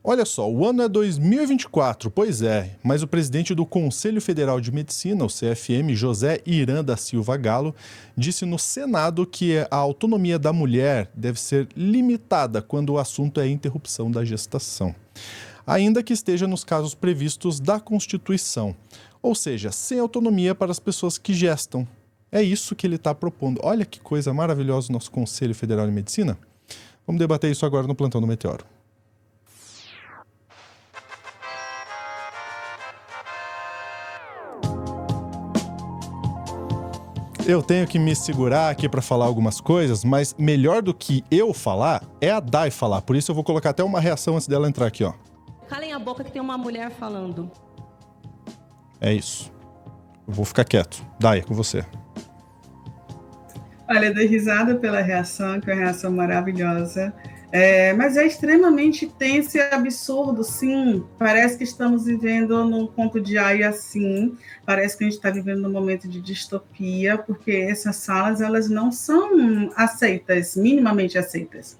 Olha só, o ano é 2024, pois é, mas o presidente do Conselho Federal de Medicina, o CFM, José Irã da Silva Galo, disse no Senado que a autonomia da mulher deve ser limitada quando o assunto é a interrupção da gestação, ainda que esteja nos casos previstos da Constituição, ou seja, sem autonomia para as pessoas que gestam. É isso que ele está propondo. Olha que coisa maravilhosa o nosso Conselho Federal de Medicina. Vamos debater isso agora no Plantão do Meteoro. Eu tenho que me segurar aqui para falar algumas coisas, mas melhor do que eu falar é a Dai falar. Por isso eu vou colocar até uma reação antes dela entrar aqui, ó. Calem a boca que tem uma mulher falando. É isso. Eu vou ficar quieto. Dai, é com você. Olha, eu dei risada pela reação, que é uma reação maravilhosa. Mas é extremamente tenso e absurdo, sim. Parece que estamos vivendo num ponto de ai assim. Parece que a gente está vivendo num momento de distopia, porque essas salas elas não são aceitas, minimamente aceitas.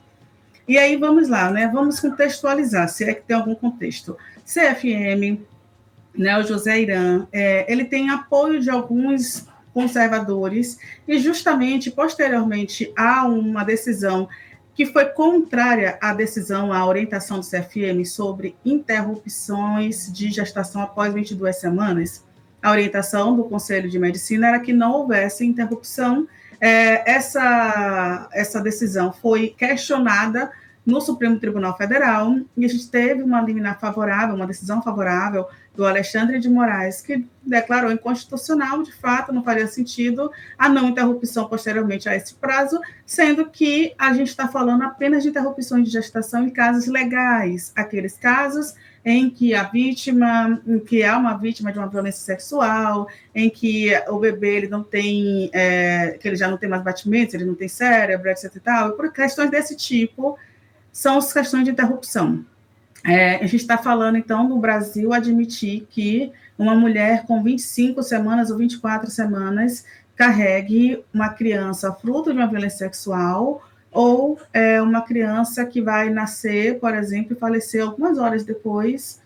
E aí vamos lá, né? Vamos contextualizar, se é que tem algum contexto. CFM, né, o José Irã, ele tem apoio de alguns conservadores e justamente posteriormente há uma decisão que foi contrária à decisão, à orientação do CFM sobre interrupções de gestação após 22 semanas. A orientação do Conselho de Medicina era que não houvesse interrupção. Essa decisão foi questionada no Supremo Tribunal Federal e a gente teve uma liminar favorável, uma decisão favorável do Alexandre de Moraes, que declarou inconstitucional, de fato, não faria sentido a não interrupção posteriormente a esse prazo, sendo que a gente está falando apenas de interrupções de gestação em casos legais, aqueles casos em que a vítima, em que há uma vítima de uma violência sexual, em que o bebê ele não tem, que ele já não tem mais batimentos, ele não tem cérebro, etc. E tal, e por questões desse tipo, são as questões de interrupção. A gente está falando, então, do Brasil admitir que uma mulher com 25 semanas ou 24 semanas carregue uma criança fruto de uma violência sexual ou uma criança que vai nascer, por exemplo, e falecer algumas horas depois,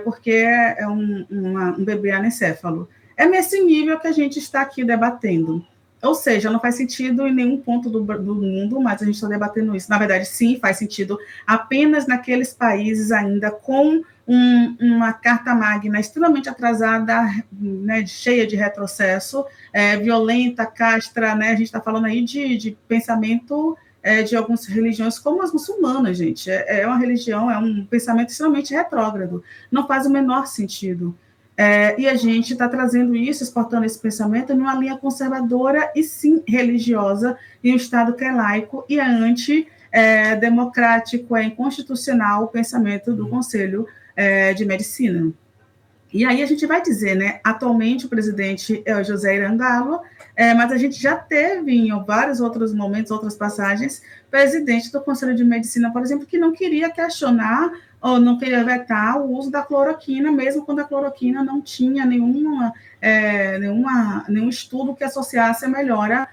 porque é um bebê anencéfalo. É nesse nível que a gente está aqui debatendo. Ou seja, não faz sentido em nenhum ponto do mundo, mas a gente está debatendo isso. Na verdade, sim, faz sentido apenas naqueles países ainda com uma carta magna extremamente atrasada, né, cheia de retrocesso, violenta, castra, né? A gente está falando aí de pensamento de algumas religiões como as muçulmanas, gente. É uma religião, é um pensamento extremamente retrógrado. Não faz o menor sentido. E a gente está trazendo isso, exportando esse pensamento numa linha conservadora e sim religiosa, em um Estado que é laico e é antidemocrático, é inconstitucional o pensamento do Conselho de Medicina. E aí a gente vai dizer, né, atualmente o presidente é o José Irã Galo, mas a gente já teve em vários outros momentos, outras passagens, presidente do Conselho de Medicina, por exemplo, que não queria questionar ou não queria vetar o uso da cloroquina, mesmo quando a cloroquina não tinha nenhum estudo que associasse a melhora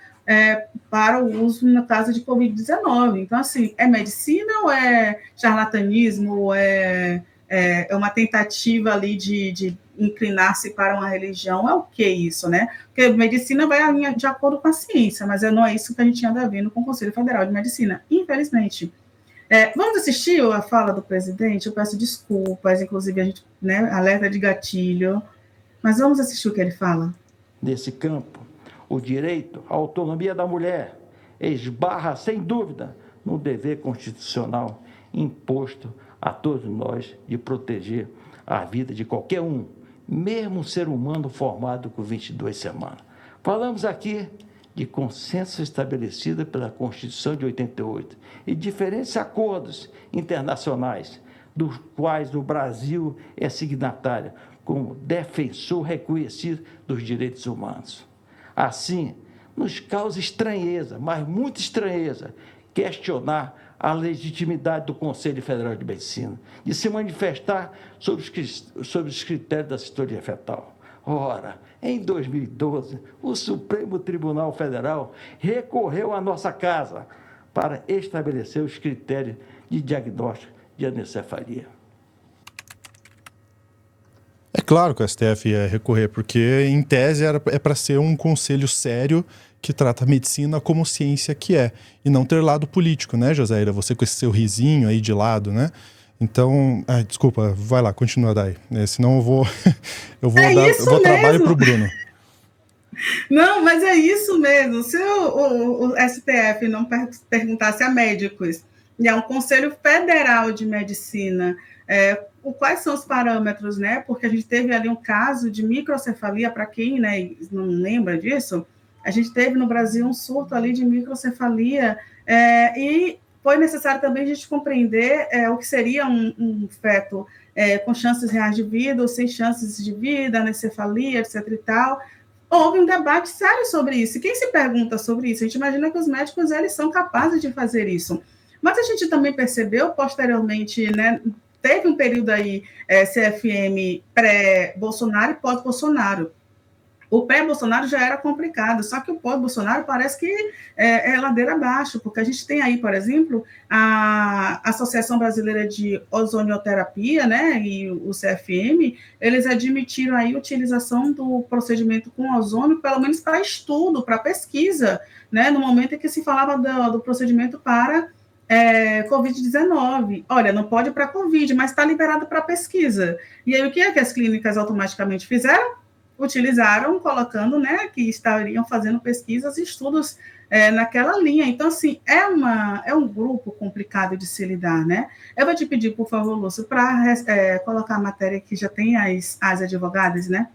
para o uso no caso de Covid-19. Então, assim, é medicina ou é charlatanismo, ou é uma tentativa ali de inclinar-se para uma religião? É o que isso, né? Porque medicina vai de acordo com a ciência, mas não é isso que a gente anda vendo com o Conselho Federal de Medicina, infelizmente. Vamos assistir a fala do presidente? Eu peço desculpas, inclusive a gente, né, alerta de gatilho, mas vamos assistir o que ele fala. Nesse campo, o direito à autonomia da mulher esbarra, sem dúvida, no dever constitucional imposto a todos nós de proteger a vida de qualquer um, mesmo um ser humano formado com 22 semanas. Falamos aqui de consenso estabelecido pela Constituição de 88 e diferentes acordos internacionais, dos quais o Brasil é signatário, como defensor reconhecido dos direitos humanos. Assim, nos causa estranheza, mas muita estranheza, questionar a legitimidade do Conselho Federal de Medicina, de se manifestar sobre os critérios da sintonia fetal. Ora, em 2012, o Supremo Tribunal Federal recorreu à nossa casa para estabelecer os critérios de diagnóstico de anencefalia. Claro que o STF ia recorrer, porque em tese é para ser um conselho sério que trata a medicina como ciência que é, e não ter lado político, né, Joséira? Você com esse seu risinho aí de lado, né? Então, desculpa, vai lá, continua daí. Senão eu vou, eu vou trabalho pro Bruno. Não, mas é isso mesmo. Se o STF não perguntasse a médicos, e é um Conselho Federal de Medicina, quais são os parâmetros, né? Porque a gente teve ali um caso de microcefalia, para quem, né, não lembra disso, a gente teve no Brasil um surto ali de microcefalia, e foi necessário também a gente compreender o que seria um feto com chances reais de vida ou sem chances de vida, anencefalia, etc. e tal. Houve um debate sério sobre isso. E quem se pergunta sobre isso? A gente imagina que os médicos eles são capazes de fazer isso. Mas a gente também percebeu posteriormente, né, teve um período aí CFM pré-Bolsonaro e pós-Bolsonaro. O pré-Bolsonaro já era complicado, só que o pós-Bolsonaro parece que é ladeira abaixo, porque a gente tem aí, por exemplo, a Associação Brasileira de Ozonioterapia, né, e o CFM, eles admitiram aí a utilização do procedimento com ozônio, pelo menos para estudo, para pesquisa, né, no momento em que se falava do procedimento para Covid-19. Olha, não pode para Covid, mas está liberado para pesquisa. E aí, o que é que as clínicas automaticamente fizeram? Utilizaram, colocando, né, que estariam fazendo pesquisas e estudos naquela linha. Então, assim, é um grupo complicado de se lidar, né? Eu vou te pedir, por favor, Lúcio, para colocar a matéria que já tem as advogadas, né?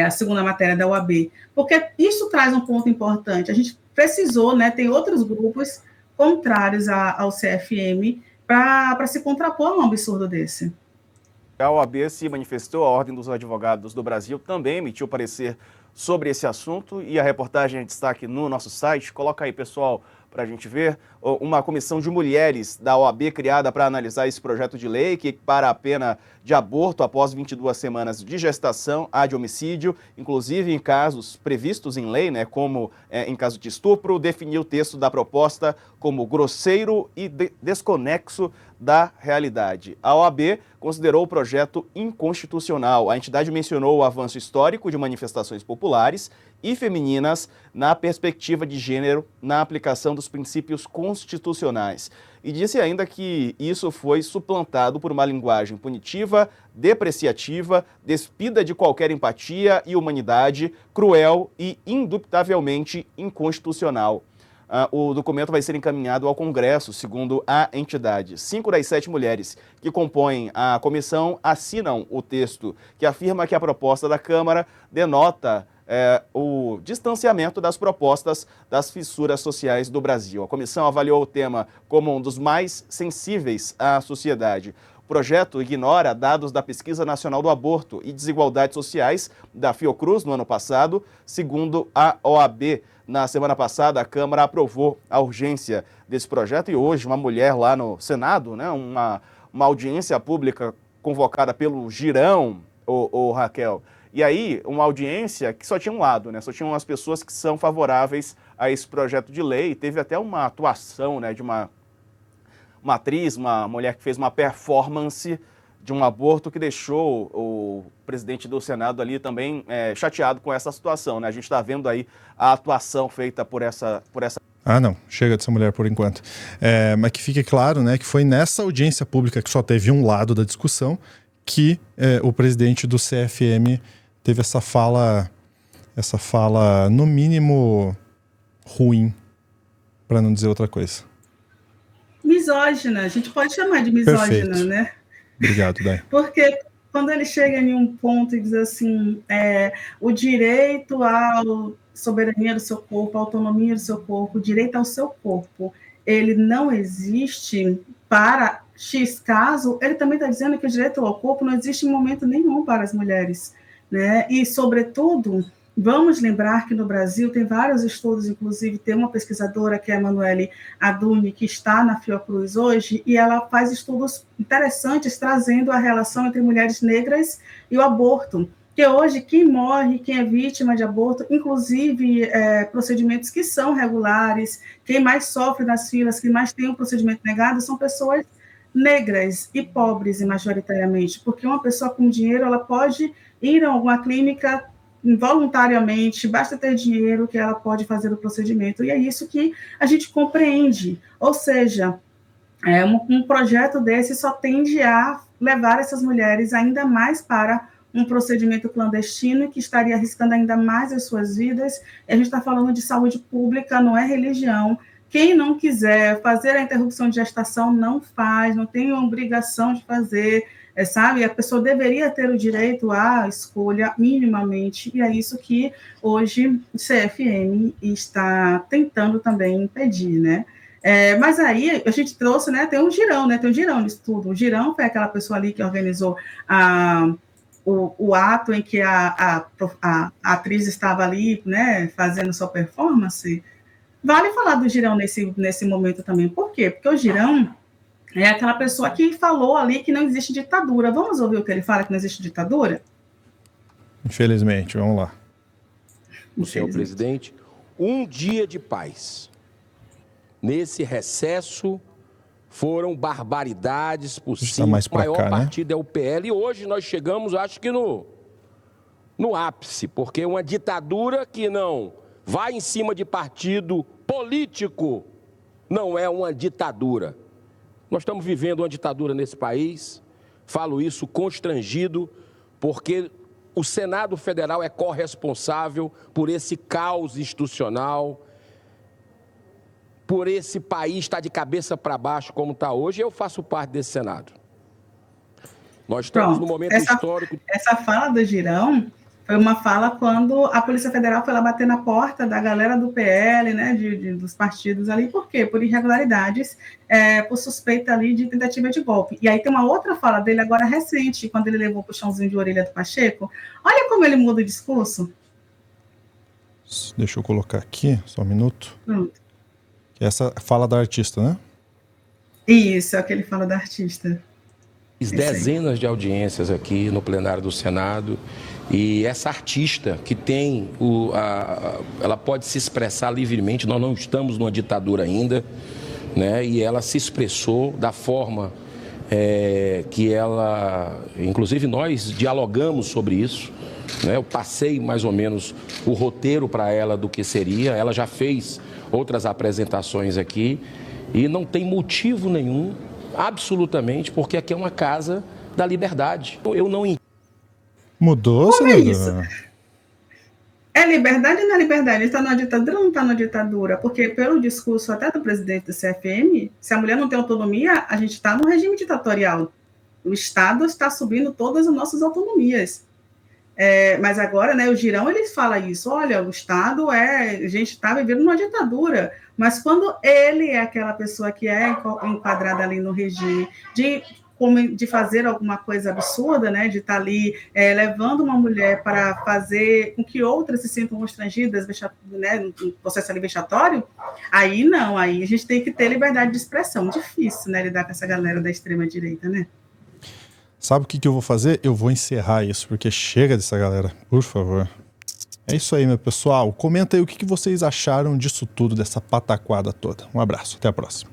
A segunda matéria da OAB, porque isso traz um ponto importante. A gente precisou, né, tem outros grupos contrários ao CFM para se contrapor a um absurdo desse. A OAB se manifestou, a Ordem dos Advogados do Brasil também emitiu parecer sobre esse assunto e a reportagem é destaque no nosso site. Coloca aí, pessoal, para a gente ver. Uma comissão de mulheres da OAB criada para analisar esse projeto de lei que equipara a pena de aborto após 22 semanas de gestação à de homicídio, inclusive em casos previstos em lei, né, como em caso de estupro, definiu o texto da proposta como grosseiro e desconexo da realidade. A OAB considerou o projeto inconstitucional. A entidade mencionou o avanço histórico de manifestações populares e femininas na perspectiva de gênero na aplicação dos princípios constitucionais. E disse ainda que isso foi suplantado por uma linguagem punitiva, depreciativa, despida de qualquer empatia e humanidade, cruel e indubitavelmente inconstitucional. O documento vai ser encaminhado ao Congresso, segundo a entidade. 5 das 7 mulheres que compõem a comissão assinam o texto, que afirma que a proposta da Câmara denota o distanciamento das propostas das fissuras sociais do Brasil. A comissão avaliou o tema como um dos mais sensíveis à sociedade. O projeto ignora dados da Pesquisa Nacional do Aborto e Desigualdades Sociais da Fiocruz no ano passado, segundo a OAB. Na semana passada, a Câmara aprovou a urgência desse projeto e hoje uma mulher lá no Senado, né, uma audiência pública convocada pelo Girão, o Raquel. E aí, uma audiência que só tinha um lado, né, só tinham as pessoas que são favoráveis a esse projeto de lei. Teve até uma atuação, né, de uma atriz, uma mulher que fez uma performance de um aborto que deixou o presidente do Senado ali também chateado com essa situação, né? A gente está vendo aí a atuação feita por essa... Não, chega dessa mulher por enquanto. Mas que fique claro, né, que foi nessa audiência pública que só teve um lado da discussão que o presidente do CFM teve essa fala no mínimo ruim, para não dizer outra coisa. Misógina, a gente pode chamar de misógina, perfeito, né? Obrigado, Dai. Porque quando ele chega em um ponto e diz assim, o direito à soberania do seu corpo, à autonomia do seu corpo, o direito ao seu corpo, ele não existe para X caso, ele também está dizendo que o direito ao corpo não existe em momento nenhum para as mulheres, né? E, sobretudo, vamos lembrar que no Brasil tem vários estudos, inclusive tem uma pesquisadora que é a Emanuele Aduni, que está na Fiocruz hoje, e ela faz estudos interessantes trazendo a relação entre mulheres negras e o aborto, que hoje quem morre, quem é vítima de aborto, inclusive procedimentos que são regulares, quem mais sofre nas filas, quem mais tem um procedimento negado, são pessoas negras e pobres, majoritariamente, porque uma pessoa com dinheiro, ela pode ir a alguma clínica voluntariamente, basta ter dinheiro que ela pode fazer o procedimento, e é isso que a gente compreende, ou seja, um projeto desse só tende a levar essas mulheres ainda mais para um procedimento clandestino que estaria arriscando ainda mais as suas vidas. A gente está falando de saúde pública, não é religião. Quem não quiser fazer a interrupção de gestação não faz, não tem obrigação de fazer, sabe? A pessoa deveria ter o direito à escolha minimamente, e é isso que hoje o CFM está tentando também impedir, né? Mas aí a gente trouxe, né? Tem um Girão, né? Tem um Girão nisso tudo. O Girão foi aquela pessoa ali que organizou o ato em que a atriz estava ali, né? Fazendo sua performance. Vale falar do Girão nesse momento também. Por quê? Porque o Girão é aquela pessoa que falou ali que não existe ditadura. Vamos ouvir o que ele fala, que não existe ditadura? Infelizmente, vamos lá. Senhor presidente, um dia de paz. Nesse recesso foram barbaridades possíveis. O maior partido é o PL, e hoje nós chegamos, acho que no ápice, porque uma ditadura que não vai em cima de partido político não é uma ditadura. Nós estamos vivendo uma ditadura nesse país, falo isso constrangido, porque o Senado Federal é corresponsável por esse caos institucional, por esse país estar de cabeça para baixo como está hoje. Eu faço parte desse Senado. Nós estamos no momento histórico. Essa fala do Girão foi uma fala quando a Polícia Federal foi lá bater na porta da galera do PL, né, dos partidos ali. Por quê? Por irregularidades, por suspeita ali de tentativa de golpe. E aí tem uma outra fala dele agora recente, quando ele levou o puxãozinho de orelha do Pacheco. Olha como ele muda o discurso. Deixa eu colocar aqui, só um minuto. Pronto. Essa fala da artista, né? Isso, é o que ele fala da artista. Dezenas de audiências aqui no plenário do Senado, e essa artista que tem, ela pode se expressar livremente, nós não estamos numa ditadura ainda, né? E ela se expressou da forma que ela, inclusive nós dialogamos sobre isso, né? Eu passei mais ou menos o roteiro para ela do que seria, ela já fez outras apresentações aqui, e não tem motivo nenhum, absolutamente, porque aqui é uma casa da liberdade. Eu não entendo. Mudou, senador? É liberdade ou não é liberdade? Ele está na ditadura ou não está na ditadura? Porque pelo discurso até do presidente do CFM, se a mulher não tem autonomia, a gente está no regime ditatorial. O Estado está subindo todas as nossas autonomias. Mas agora, né, o Girão, ele fala isso, olha, o Estado a gente está vivendo uma ditadura, mas quando ele é aquela pessoa que é enquadrada ali no regime de fazer alguma coisa absurda, né, de estar ali levando uma mulher para fazer com que outras se sintam constrangidas, né, no processo ali vexatório, aí não, aí a gente tem que ter liberdade de expressão. Difícil, né, lidar com essa galera da extrema-direita, né? Sabe o que eu vou fazer? Eu vou encerrar isso, porque chega dessa galera, por favor. É isso aí, meu pessoal. Comenta aí o que vocês acharam disso tudo, dessa pataquada toda. Um abraço, até a próxima.